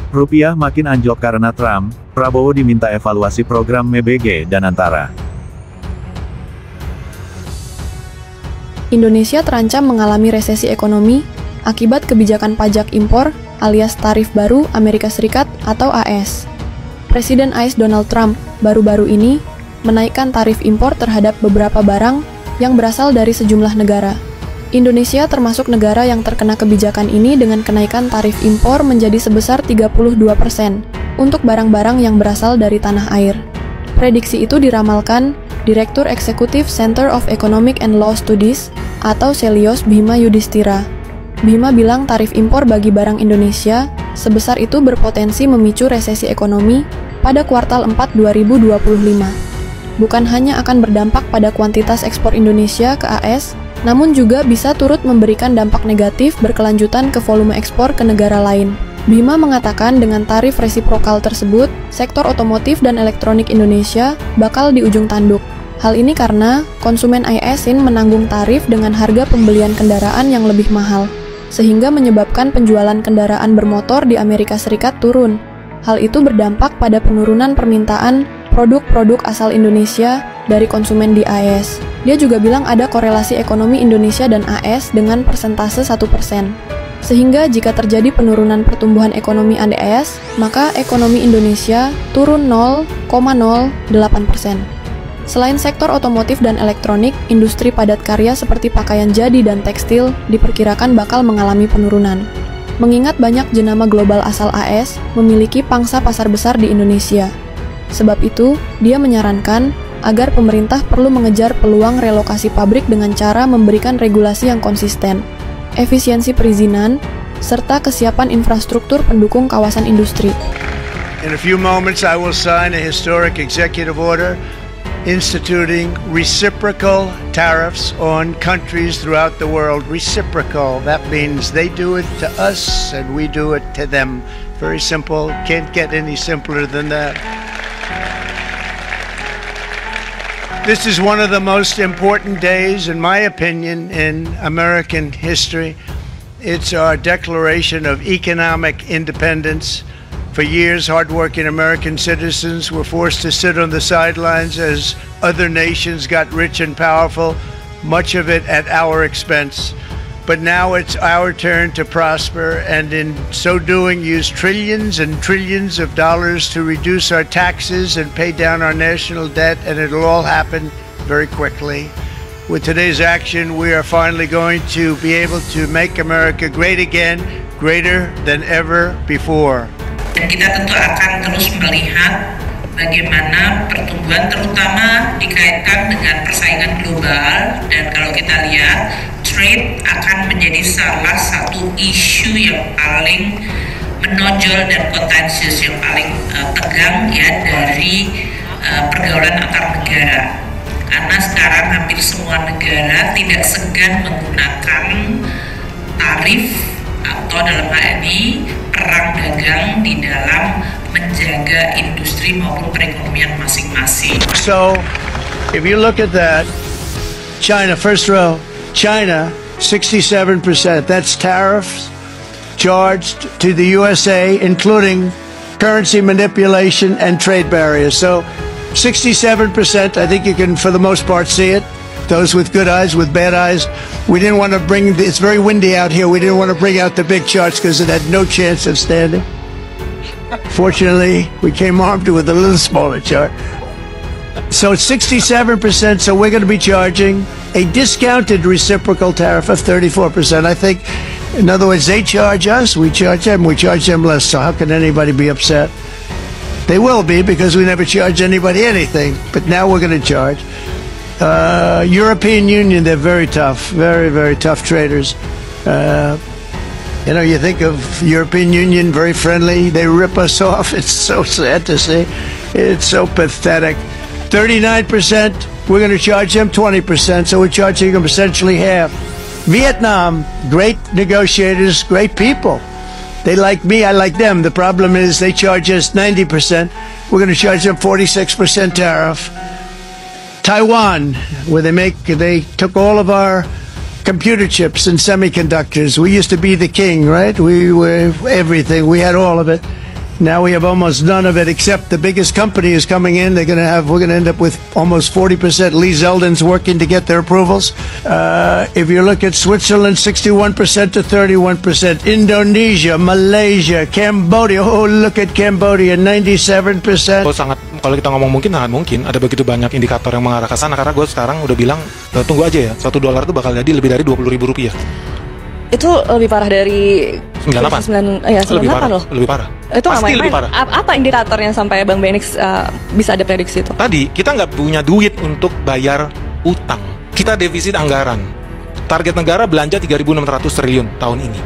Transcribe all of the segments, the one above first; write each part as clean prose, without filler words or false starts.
Rupiah makin anjlok karena Trump, Prabowo diminta evaluasi program MBG dan Antara. Indonesia terancam mengalami resesi ekonomi akibat kebijakan pajak impor alias tarif baru Amerika Serikat atau AS. Presiden AS Donald Trump baru-baru ini menaikkan tarif impor terhadap beberapa barang yang berasal dari sejumlah negara. Indonesia termasuk negara yang terkena kebijakan ini dengan kenaikan tarif impor menjadi sebesar 32% untuk barang-barang yang berasal dari tanah air. Prediksi itu diramalkan Direktur Eksekutif Center of Economic and Law Studies atau Celios Bhima Yudhistira. Bhima bilang tarif impor bagi barang Indonesia sebesar itu berpotensi memicu resesi ekonomi pada kuartal 4 2025. Bukan hanya akan berdampak pada kuantitas ekspor Indonesia ke AS, namun juga bisa turut memberikan dampak negatif berkelanjutan ke volume ekspor ke negara lain. Bhima mengatakan dengan tarif resiprokal tersebut, sektor otomotif dan elektronik Indonesia bakal di ujung tanduk. Hal ini karena konsumen ASN menanggung tarif dengan harga pembelian kendaraan yang lebih mahal, sehingga menyebabkan penjualan kendaraan bermotor di Amerika Serikat turun. Hal itu berdampak pada penurunan permintaan produk-produk asal Indonesia dari konsumen di AS. Dia juga bilang ada korelasi ekonomi Indonesia dan AS dengan persentase 1%. Sehingga jika terjadi penurunan pertumbuhan ekonomi AS, maka ekonomi Indonesia turun 0,08%. Selain sektor otomotif dan elektronik, industri padat karya seperti pakaian jadi dan tekstil diperkirakan bakal mengalami penurunan. Mengingat banyak jenama global asal AS memiliki pangsa pasar besar di Indonesia. Sebab itu, dia menyarankan agar pemerintah perlu mengejar peluang relokasi pabrik dengan cara memberikan regulasi yang konsisten, efisiensi perizinan, serta kesiapan infrastruktur pendukung kawasan industri. In a few moments, I will sign a historic executive order instituting reciprocal tariffs on countries throughout the world. Reciprocal, that means they do it to us and we do it to them. Very simple, can't get any simpler than that. This is one of the most important days, in my opinion, in American history. It's our declaration of economic independence. For years, hardworking American citizens were forced to sit on the sidelines as other nations got rich and powerful, much of it at our expense. But now it's our turn to prosper, and in so doing, use trillions and trillions of dollars to reduce our taxes and pay down our national debt, and it'll all happen very quickly. With today's action, we are finally going to be able to make America great again, greater than ever before. Dan kita tentu akan terus melihat bagaimana pertumbuhan terutama dikaitkan dengan persaingan global, dan kalau kita lihat trade akan menjadi salah satu isu yang paling menonjol dan potensius, yang paling tegang ya dari pergaulan antar negara, karena sekarang hampir semua negara tidak segan menggunakan tarif atau dalam hal ini perang dagang di dalam menjaga industri maupun perekonomian masing-masing. So, if you look at that, China, first row, China, 67%. That's tariffs charged to the USA, including currency manipulation and trade barriers. So, 67%, I think you can, for the most part, see it. Those with good eyes, with bad eyes. We didn't want to bring, it's very windy out here, we didn't want to bring out the big charts because it had no chance of standing. Fortunately, we came armed with a little smaller chart. So it's 67%, so we're going to be charging a discounted reciprocal tariff of 34%. I think, in other words, they charge us, we charge them less, so how can anybody be upset? They will be, because we never charge anybody anything, but now we're going to charge. European Union, they're very tough, very, very tough traders. You know, you think of European Union, very friendly, they rip us off. It's so sad to see. It's so pathetic. 39%, we're going to charge them 20%, so we're charging them essentially half. Vietnam, great negotiators, great people. They like me, I like them. The problem is they charge us 90%. We're going to charge them 46% tariff. Taiwan, where they took all of our computer chips and semiconductors. We used to be the king, right? We were everything. We had all of it. Now we have almost none of it, except the biggest company is coming in. We're going to end up with almost 40%. Lee Zeldin's working to get their approvals. If you look at Switzerland, 61% to 31%. Indonesia, Malaysia, Cambodia. Oh, look at Cambodia, 97%. Kalau kita ngomong mungkin, sangat mungkin ada begitu banyak indikator yang mengarah ke sana. Karena gue sekarang udah bilang, tunggu aja ya, $1 itu bakal jadi lebih dari Rp20.000. Itu lebih parah dari 98. 98 loh. Lebih parah. Itu pasti lebih parah. Apa indikatornya sampai Bang Benix bisa ada prediksi itu? Tadi kita nggak punya duit untuk bayar utang. Kita defisit anggaran. Target negara belanja 3.600 triliun tahun ini.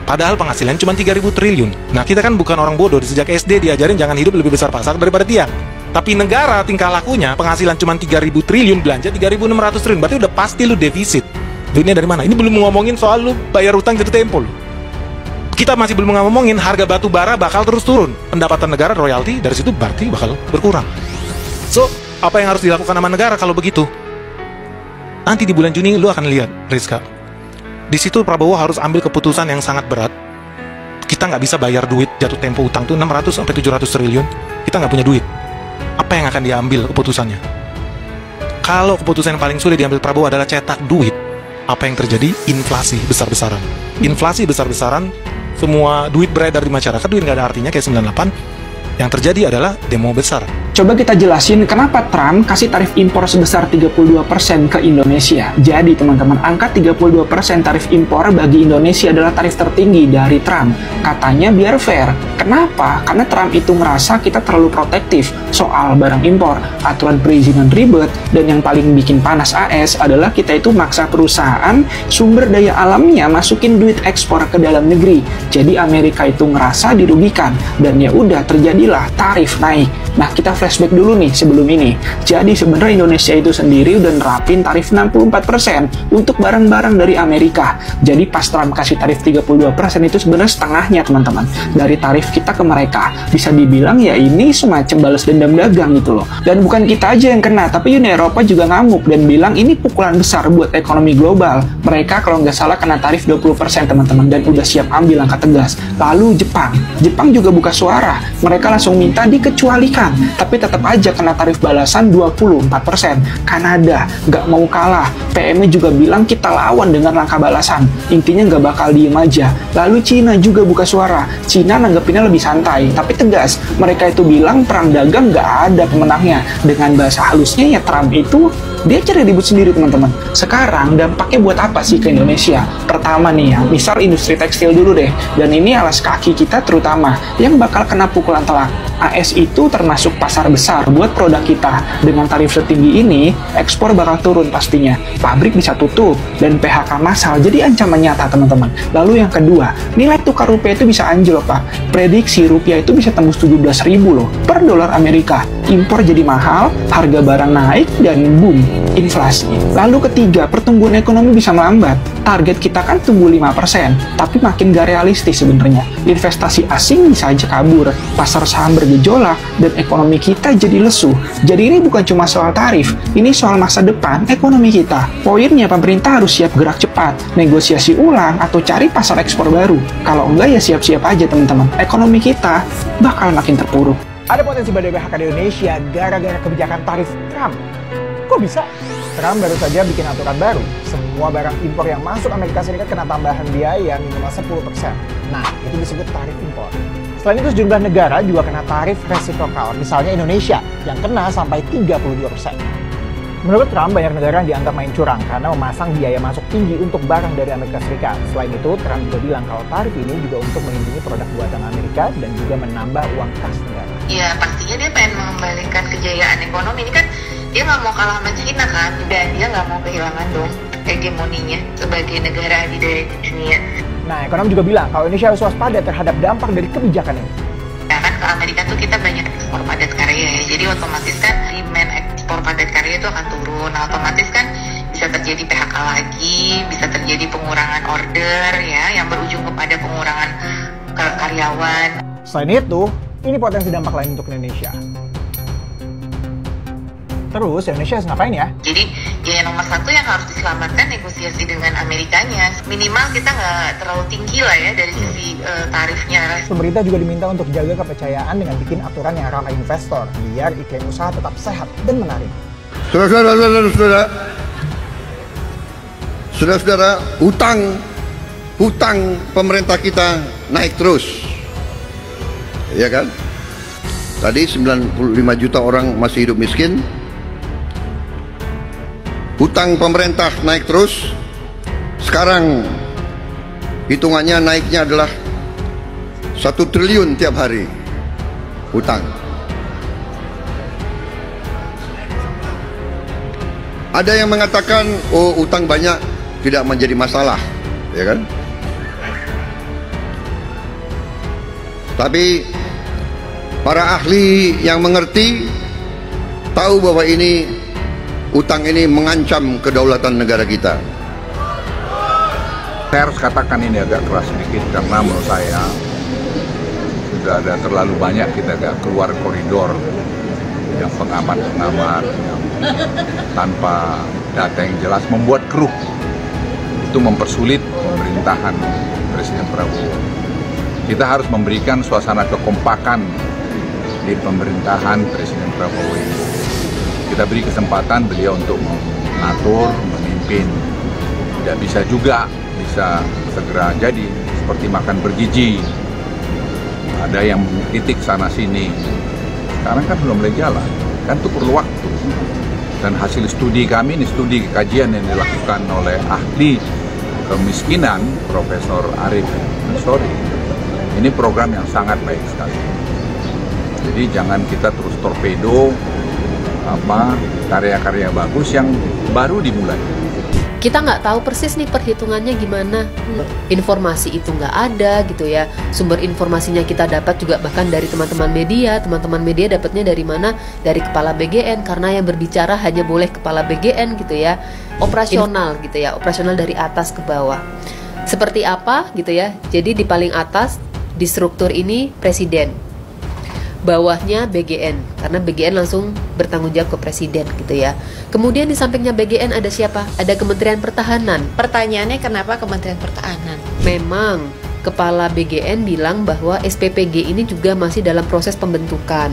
Padahal penghasilan cuma 3.000 triliun. Nah, kita kan bukan orang bodoh. Sejak SD diajarin jangan hidup lebih besar pasak daripada tiang. Tapi negara tingkah lakunya penghasilan cuma 3.000 triliun, belanja 3.600 triliun. Berarti udah pasti lu defisit. Duitnya dari mana? Ini belum ngomongin soal lu bayar utang jatuh tempo lu. Kita masih belum ngomongin harga batu bara bakal terus turun. Pendapatan negara royalti dari situ berarti bakal berkurang. So, apa yang harus dilakukan sama negara kalau begitu? Nanti di bulan Juni lu akan lihat, Rizka. Di situ Prabowo harus ambil keputusan yang sangat berat. Kita nggak bisa bayar duit jatuh tempo utang tuh 600 sampai 700 triliun. Kita nggak punya duit. Apa yang akan diambil keputusannya? Kalau keputusan yang paling sulit diambil Prabowo adalah cetak duit, apa yang terjadi? Inflasi besar-besaran. Inflasi besar-besaran, semua duit beredar di masyarakat, duit nggak ada artinya kayak 98. Yang terjadi adalah demo besar. Coba kita jelasin kenapa Trump kasih tarif impor sebesar 32% ke Indonesia. Jadi teman-teman, angka 32% tarif impor bagi Indonesia adalah tarif tertinggi dari Trump. Katanya biar fair. Kenapa? Karena Trump itu ngerasa kita terlalu protektif soal barang impor. Aturan perizinan ribet, dan yang paling bikin panas AS adalah kita itu maksa perusahaan sumber daya alamnya masukin duit ekspor ke dalam negeri. Jadi Amerika itu ngerasa dirugikan, dan ya udah terjadilah tarif naik. Nah, kita flashback dulu nih sebelum ini. Jadi sebenarnya Indonesia itu sendiri udah nerapin tarif 64% untuk barang-barang dari Amerika. Jadi pas Trump kasih tarif 32% itu sebenarnya setengahnya, teman-teman, dari tarif kita ke mereka. Bisa dibilang ya ini semacam balas dendam dagang gitu loh. Dan bukan kita aja yang kena, tapi Uni Eropa juga ngamuk dan bilang ini pukulan besar buat ekonomi global. Mereka kalau nggak salah kena tarif 20%, teman-teman, dan udah siap ambil langkah tegas. Lalu Jepang juga buka suara. Mereka langsung minta dikecualikan, tapi tetap aja kena tarif balasan 24%. Kanada nggak mau kalah, PM-nya juga bilang kita lawan dengan langkah balasan. Intinya nggak bakal diem aja. Lalu Cina juga buka suara. Cina nanggepinnya lebih santai, tapi tegas. Mereka itu bilang perang dagang nggak ada pemenangnya. Dengan bahasa halusnya ya Trump itu dia cari ribut sendiri, teman-teman. Sekarang dampaknya buat apa sih ke Indonesia? Pertama nih ya, misal industri tekstil dulu deh. Dan ini alas kaki kita terutama yang bakal kena pukulan telak. AS itu termasuk pasar besar buat produk kita. Dengan tarif setinggi ini, ekspor bakal turun pastinya. Pabrik bisa tutup, dan PHK massal jadi ancaman nyata, teman-teman. Lalu yang kedua, nilai tukar rupiah itu bisa anjlok, Pak. Prediksi rupiah itu bisa tembus 17.000 loh per dolar Amerika. Impor jadi mahal, harga barang naik, dan boom, inflasi. Lalu ketiga, pertumbuhan ekonomi bisa melambat. Target kita kan tumbuh 5%, tapi makin gak realistis sebenarnya. Investasi asing bisa aja kabur, pasar saham bergejolak, dan ekonomi kita jadi lesu. Jadi ini bukan cuma soal tarif, ini soal masa depan ekonomi kita. Poinnya pemerintah harus siap gerak cepat, negosiasi ulang, atau cari pasar ekspor baru. Kalau enggak ya siap-siap aja, teman-teman. Ekonomi kita bakal makin terpuruk. Ada potensi badai PHK di Indonesia gara-gara kebijakan tarif Trump. Kok bisa? Trump baru saja bikin aturan baru. Semua barang impor yang masuk Amerika Serikat kena tambahan biaya minimal 10%. Nah, itu disebut tarif impor. Selain itu, sejumlah negara juga kena tarif resiprokal. Misalnya Indonesia, yang kena sampai 32%. Menurut Trump, banyak negara yang dianggap main curang karena memasang biaya masuk tinggi untuk barang dari Amerika Serikat. Selain itu, Trump juga bilang kalau tarif ini juga untuk melindungi produk buatan Amerika dan juga menambah uang kas negara. Ya, pastinya dia pengen mengembalikan kejayaan ekonomi. Ini kan dia nggak mau kalah sama China kan, dan dia nggak mau kehilangan dong hegemoninya sebagai negara adidaya di dunia. Nah, ekonom juga bilang kalau Indonesia harus waspada terhadap dampak dari kebijakan ini. Ya kan, ke Amerika tuh kita banyak ekspor padat karya ya, jadi otomatis kan demand ekspor padat karya itu akan turun. Nah, otomatis kan bisa terjadi PHK lagi, bisa terjadi pengurangan order ya, yang berujung kepada pengurangan karyawan. Selain itu, ini potensi dampak lain untuk Indonesia. Terus Indonesia harus ngapain ya? Jadi Ya nomor satu yang harus diselamatkan negosiasi dengan Amerikanya. Minimal kita nggak terlalu tinggi lah ya dari sisi tarifnya. Pemerintah juga diminta untuk jaga kepercayaan dengan bikin aturan yang ramah investor, biar iklim usaha tetap sehat dan menarik. Saudara-saudara, hutang pemerintah kita naik terus, ya kan? Tadi 95 juta orang masih hidup miskin. Hutang pemerintah naik terus. Sekarang hitungannya naiknya adalah 1 triliun tiap hari hutang. Ada yang mengatakan, oh utang banyak tidak menjadi masalah, ya kan? Tapi para ahli yang mengerti tahu bahwa utang ini mengancam kedaulatan negara kita. Saya harus katakan ini agak keras sedikit karena menurut saya sudah ada terlalu banyak kita agak keluar koridor yang pengamat-pengamat yang tanpa data yang jelas membuat keruh. Itu mempersulit pemerintahan Presiden Prabowo. Kita harus memberikan suasana kekompakan di pemerintahan Presiden Prabowo ini. Kita beri kesempatan beliau untuk mengatur, memimpin. Tidak bisa juga bisa segera jadi seperti makan bergiji. Ada yang titik sana sini. Sekarang kan belum mulai jalan, kan itu perlu waktu. Dan hasil studi kami ini, studi kajian yang dilakukan oleh ahli kemiskinan, Profesor Arif Ansori. Ini program yang sangat baik sekali. Jadi jangan kita terus torpedo karya-karya bagus yang baru dimulai. Kita nggak tahu persis nih perhitungannya gimana, informasi itu nggak ada gitu ya, sumber informasinya kita dapat juga bahkan dari teman-teman media dapatnya dari mana? Dari kepala BGN, karena yang berbicara hanya boleh kepala BGN gitu ya, operasional gitu ya, operasional dari atas ke bawah. Seperti apa gitu ya, jadi di paling atas di struktur ini Presiden, bawahnya BGN, karena BGN langsung bertanggung jawab ke Presiden gitu ya. Kemudian di sampingnya BGN ada siapa? Ada Kementerian Pertahanan. Pertanyaannya kenapa Kementerian Pertahanan? Memang Kepala BGN bilang bahwa SPPG ini juga masih dalam proses pembentukan,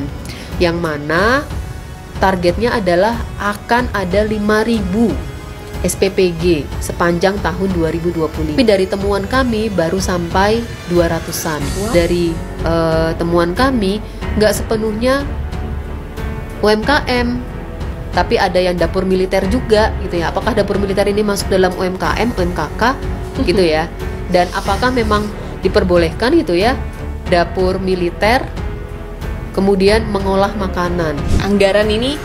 yang mana targetnya adalah akan ada 5.000 SPPG sepanjang tahun 2020. Tapi dari temuan kami baru sampai 200-an. Dari temuan kami nggak sepenuhnya UMKM, tapi ada yang dapur militer juga gitu ya. Apakah dapur militer ini masuk dalam UMKM, UMKK gitu ya? Dan apakah memang diperbolehkan gitu ya dapur militer kemudian mengolah makanan? Anggaran ini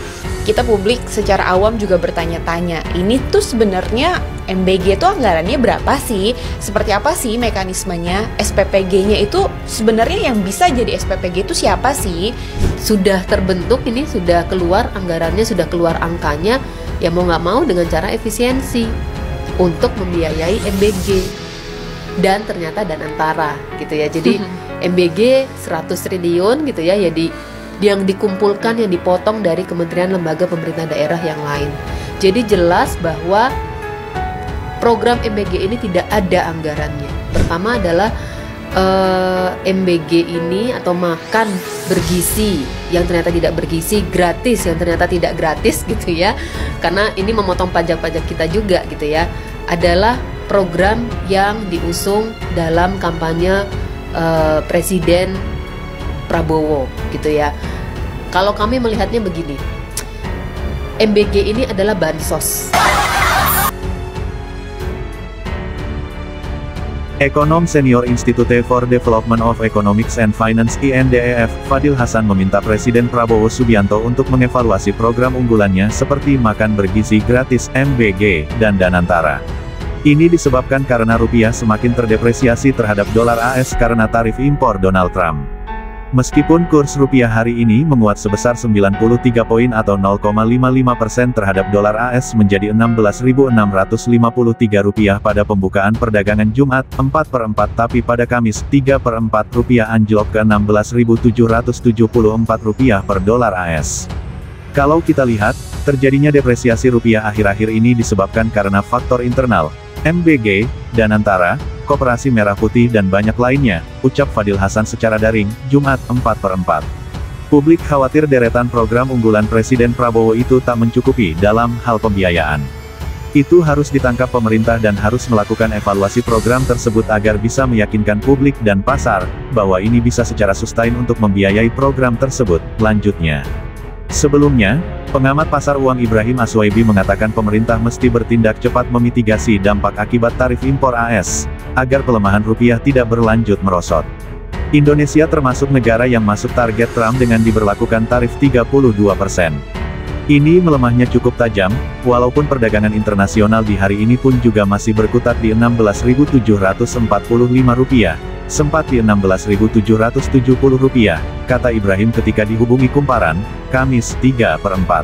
kita publik secara awam juga bertanya-tanya, ini tuh sebenarnya MBG tuh anggarannya berapa sih? Seperti apa sih mekanismenya? SPPG-nya itu sebenarnya yang bisa jadi SPPG itu siapa sih? Sudah terbentuk ini, sudah keluar anggarannya, sudah keluar angkanya, ya mau nggak mau dengan cara efisiensi untuk membiayai MBG. Dan ternyata Danantara gitu ya. Jadi MBG 100 triliun gitu ya, yang dikumpulkan, yang dipotong dari kementerian lembaga pemerintah daerah yang lain. Jadi jelas bahwa program MBG ini tidak ada anggarannya. Pertama adalah MBG ini atau makan bergizi yang ternyata tidak bergizi, gratis yang ternyata tidak gratis gitu ya, karena ini memotong pajak-pajak kita juga gitu ya, adalah program yang diusung dalam kampanye Presiden Prabowo gitu ya. Kalau kami melihatnya begini, MBG ini adalah bansos. Ekonom Senior Institute for Development of Economics and Finance INDEF, Fadil Hasan meminta Presiden Prabowo Subianto untuk mengevaluasi program unggulannya seperti makan bergizi gratis MBG dan Danantara. Ini disebabkan karena rupiah semakin terdepresiasi terhadap dolar AS karena tarif impor Donald Trump. Meskipun kurs rupiah hari ini menguat sebesar 93 poin atau 0,55% terhadap dolar AS menjadi Rp16.653 pada pembukaan perdagangan Jumat 4/4, tapi pada Kamis 3/4 rupiah anjlok ke Rp16.774 per dolar AS. Kalau kita lihat, terjadinya depresiasi rupiah akhir-akhir ini disebabkan karena faktor internal, MBG, Danantara, Koperasi Merah Putih dan banyak lainnya, ucap Fadil Hasan secara daring, Jumat 4/4. Publik khawatir deretan program unggulan Presiden Prabowo itu tak mencukupi dalam hal pembiayaan. Itu harus ditangkap pemerintah dan harus melakukan evaluasi program tersebut agar bisa meyakinkan publik dan pasar, bahwa ini bisa secara sustain untuk membiayai program tersebut, lanjutnya. Sebelumnya, pengamat pasar uang Ibrahim Aswaibi mengatakan pemerintah mesti bertindak cepat memitigasi dampak akibat tarif impor AS, agar pelemahan rupiah tidak berlanjut merosot. Indonesia termasuk negara yang masuk target Trump dengan diberlakukan tarif 32%. Ini melemahnya cukup tajam, walaupun perdagangan internasional di hari ini pun juga masih berkutat di Rp16.745, sempat di Rp16.770, kata Ibrahim ketika dihubungi Kumparan, Kamis 3/4.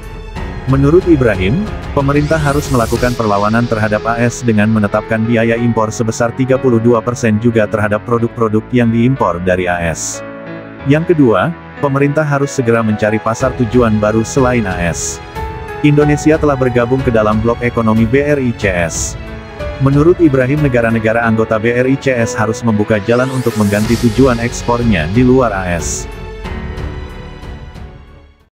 Menurut Ibrahim, pemerintah harus melakukan perlawanan terhadap AS dengan menetapkan biaya impor sebesar 32% juga terhadap produk-produk yang diimpor dari AS. Yang kedua, pemerintah harus segera mencari pasar tujuan baru selain AS. Indonesia telah bergabung ke dalam blok ekonomi BRICS. Menurut Ibrahim, negara-negara anggota BRICS harus membuka jalan untuk mengganti tujuan ekspornya di luar AS.